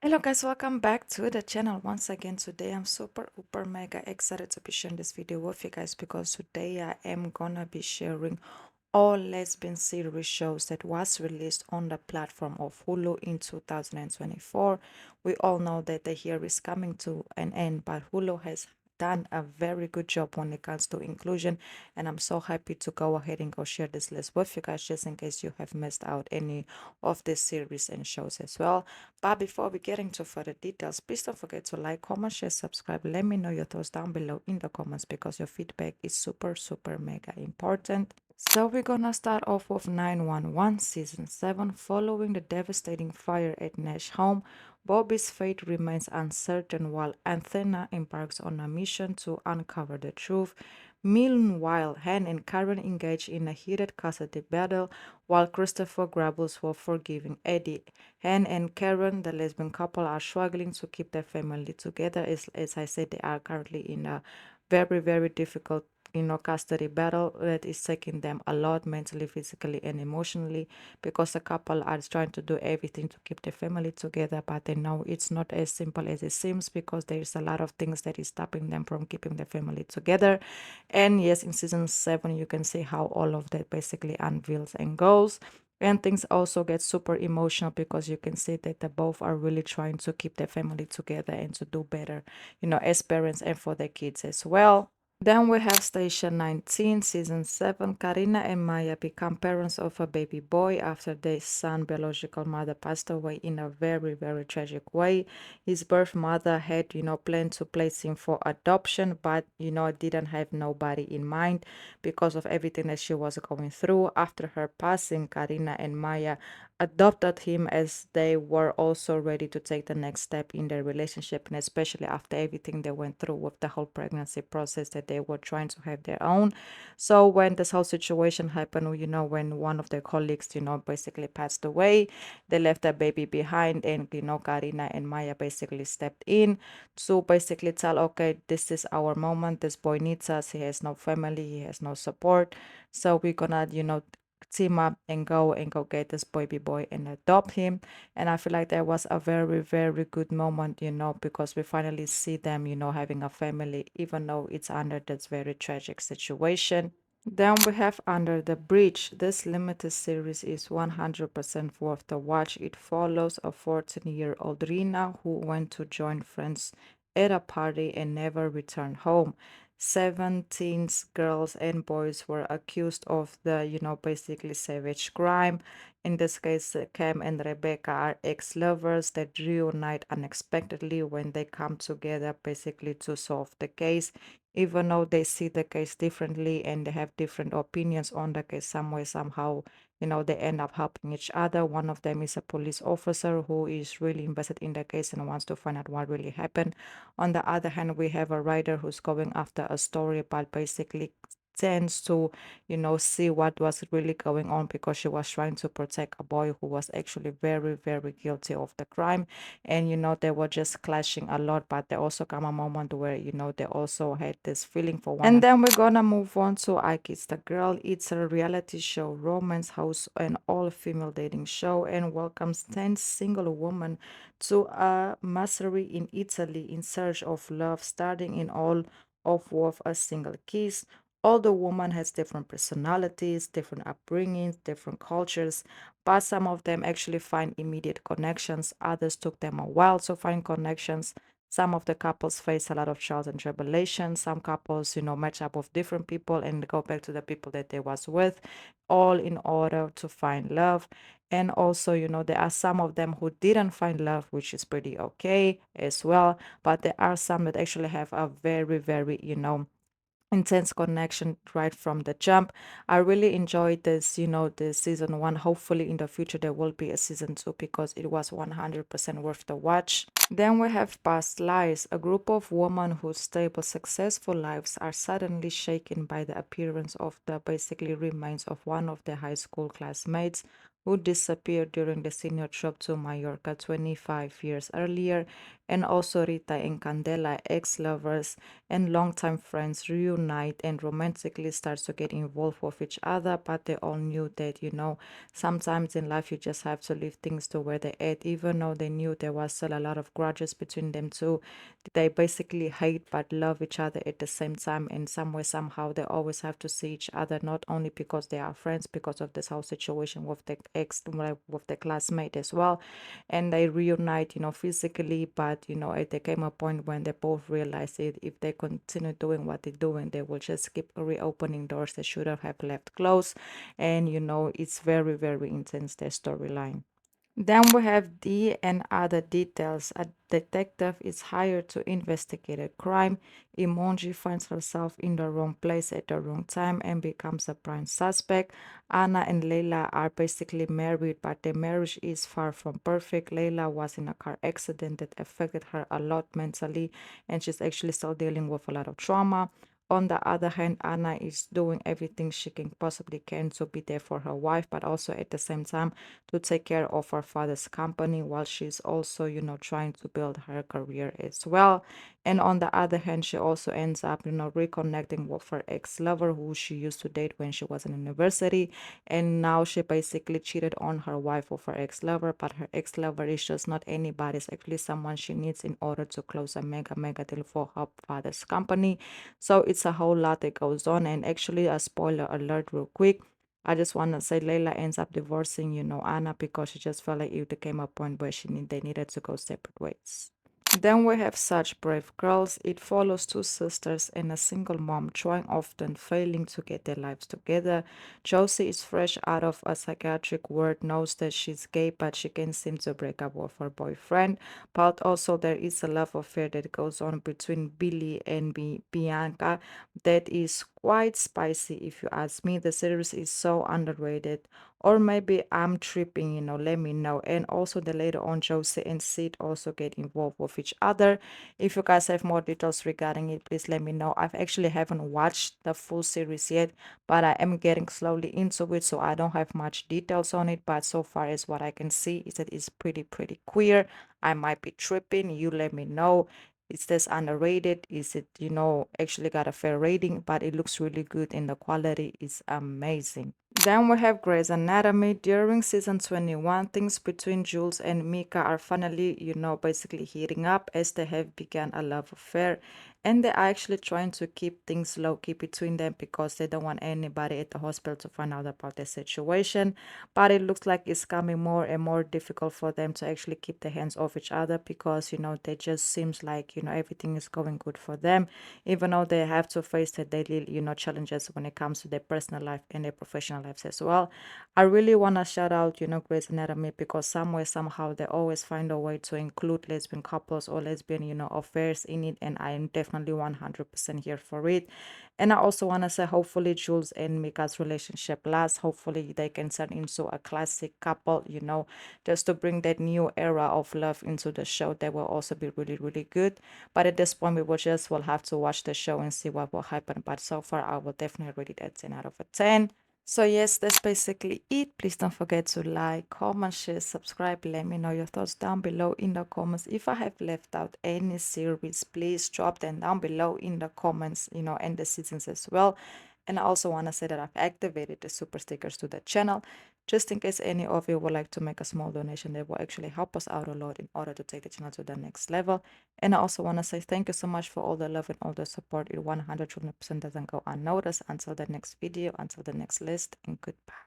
Hello guys, welcome back to the channel once again. Today I'm super mega excited to be sharing this video with you guys because today I am gonna be sharing all lesbian series shows that was released on the platform of Hulu in 2024. We all know that the year is coming to an end, but Hulu has done a very good job when it comes to inclusion, and I'm so happy to go ahead and go share this list with you guys just in case you have missed out any of this series and shows as well. But before we get into further details, please don't forget to like, comment, share, subscribe. Let me know your thoughts down below in the comments because your feedback is super mega important. So we're gonna start off with 911 season 7. Following the devastating fire at Nash home, Bobby's fate remains uncertain while Anthena embarks on a mission to uncover the truth. Meanwhile, Han and Karen engage in a heated custody battle while Christopher grapbles for forgiving Eddie. Han and Karen, the lesbian couple, are struggling to keep their family together. As I said, they are currently in a very difficult custody battle that is taking them a lot mentally, physically, and emotionally because the couple are trying to do everything to keep the family together, but they know it's not as simple as it seems because there's a lot of things that is stopping them from keeping the family together. And yes, in season 7 you can see how all of that basically unveils and goes. And things also get super emotional because you can see that they both are really trying to keep their family together and to do better, as parents and for their kids as well. Then we have Station 19, Season 7. Karina and Maya become parents of a baby boy after their son's biological mother passed away in a very tragic way. His birth mother had, planned to place him for adoption, but, didn't have nobody in mind because of everything that she was going through. After her passing, Karina and Maya adopted him as they were also ready to take the next step in their relationship, and especially after everything they went through with the whole pregnancy process that they were trying to have their own. So when this whole situation happened, when one of their colleagues, basically passed away, they left their baby behind, and Karina and Maya basically stepped in to basically tell, okay, this is our moment, this boy needs us, he has no family, he has no support, so we're gonna team up and go get this baby boy and adopt him. And I feel like that was a very good moment, because we finally see them, having a family, even though it's under this very tragic situation. Then we have Under the Bridge. This limited series is 100% worth the watch. It follows a 14-year-old Rina who went to join friends at a party and never returned home. 17 girls and boys were accused of the, basically savage crime. In this case, Cam and Rebecca are ex-lovers that reunite unexpectedly when they come together basically to solve the case, even though they see the case differently and they have different opinions on the case. Some way, somehow, they end up helping each other. One of them is a police officer who is really invested in the case and wants to find out what really happened. On the other hand, we have a writer who's going after a story but basically tends to, see what was really going on because she was trying to protect a boy who was actually very guilty of the crime. And they were just clashing a lot, but there also come a moment where they also had this feeling for one. And then we're gonna move on to I Kissed a Girl. It's a reality show, romance house, an all-female dating show, and welcomes 10 single women to a massery in Italy in search of love, starting in all of with a single kiss. All the women has different personalities, different upbringings, different cultures, but some of them actually find immediate connections. Others took them a while to find connections. Some of the couples face a lot of trials and tribulations. Some couples, match up with different people and go back to the people that they was with, all in order to find love. And also, there are some of them who didn't find love, which is pretty okay as well. But there are some that actually have a very, intense connection right from the jump. I really enjoyed this, the season 1. Hopefully in the future there will be a season 2 because it was 100% worth the watch. Then we have Past Lives, a group of women whose stable, successful lives are suddenly shaken by the appearance of the basically remains of one of their high school classmates. who disappeared during the senior trip to Mallorca 25 years earlier, and also Rita and Candela, ex-lovers and longtime friends, reunite and romantically start to get involved with each other, but they all knew that, sometimes in life you just have to leave things to where they at, even though they knew there was still a lot of grudges between them two. They basically hate but love each other at the same time. In some way, somehow, they always have to see each other, not only because they are friends, because of this whole situation with the ex, with the classmate as well. And they reunite, physically, but, there came a point when they both realized it. If they continue doing what they're doing, they will just keep reopening doors they should have left closed. And, it's very, very intense, their storyline. Then we have D and other details. A detective is hired to investigate a crime. Emoji finds herself in the wrong place at the wrong time and becomes a prime suspect. Anna and Leila are basically married, but their marriage is far from perfect. Leila was in a car accident that affected her a lot mentally, and she's actually still dealing with a lot of trauma. On the other hand, Anna is doing everything she can possibly can to be there for her wife, but also at the same time to take care of her father's company while she's also, trying to build her career as well. And on the other hand, she also ends up, reconnecting with her ex-lover who she used to date when she was in university. And now she basically cheated on her wife with her ex-lover, but her ex-lover is just not anybody. It's actually someone she needs in order to close a mega, mega deal for her father's company. So it's a whole lot that goes on. And actually, a spoiler alert, real quick. I just want to say Layla ends up divorcing, Anna because she just felt like it became a point where they needed to go separate ways. Then we have Such Brave Girls. It follows two sisters and a single mom trying, often failing to get their lives together. Josie is fresh out of a psychiatric ward, knows that she's gay, but she can't seem to break up with her boyfriend. But also there is a love affair that goes on between Billy and Bianca that is quite spicy, if you ask me. The series is so underrated. Or maybe I'm tripping, let me know. And also the later on Josie and Sid also get involved with each other. If you guys have more details regarding it, please let me know. I've actually haven't watched the full series yet, but I am getting slowly into it, so I don't have much details on it. But so far as what I can see is that it's pretty queer. I might be tripping. You let me know. Is this underrated? Is it, actually got a fair rating? But it looks really good and the quality is amazing. Then we have Grey's Anatomy. During season 21, things between Jules and Mika are finally, basically heating up as they have begun a love affair. And they are actually trying to keep things low key between them because they don't want anybody at the hospital to find out about the situation. But it looks like it's coming more and more difficult for them to actually keep their hands off each other because, they just seems like, everything is going good for them, even though they have to face the daily, challenges when it comes to their personal life and their professional lives as well. I really want to shout out, Grey's Anatomy because some way, somehow, they always find a way to include lesbian couples or lesbian, affairs in it, and I am definitely 100% here for it. And I also want to say, hopefully, Jules and Mika's relationship lasts. Hopefully, they can turn into a classic couple, just to bring that new era of love into the show. That will also be really good. But at this point, will have to watch the show and see what will happen. But so far, I will definitely rate it at 10 out of a 10. So yes, that's basically it. Please don't forget to like, comment, share, subscribe. Let me know your thoughts down below in the comments. If I have left out any series, please drop them down below in the comments, and the seasons as well. And I also want to say that I've activated the super stickers to the channel, just in case any of you would like to make a small donation that will actually help us out a lot in order to take the channel to the next level. And I also want to say thank you so much for all the love and all the support. It 100% doesn't go unnoticed. Until the next video, until the next list, and goodbye.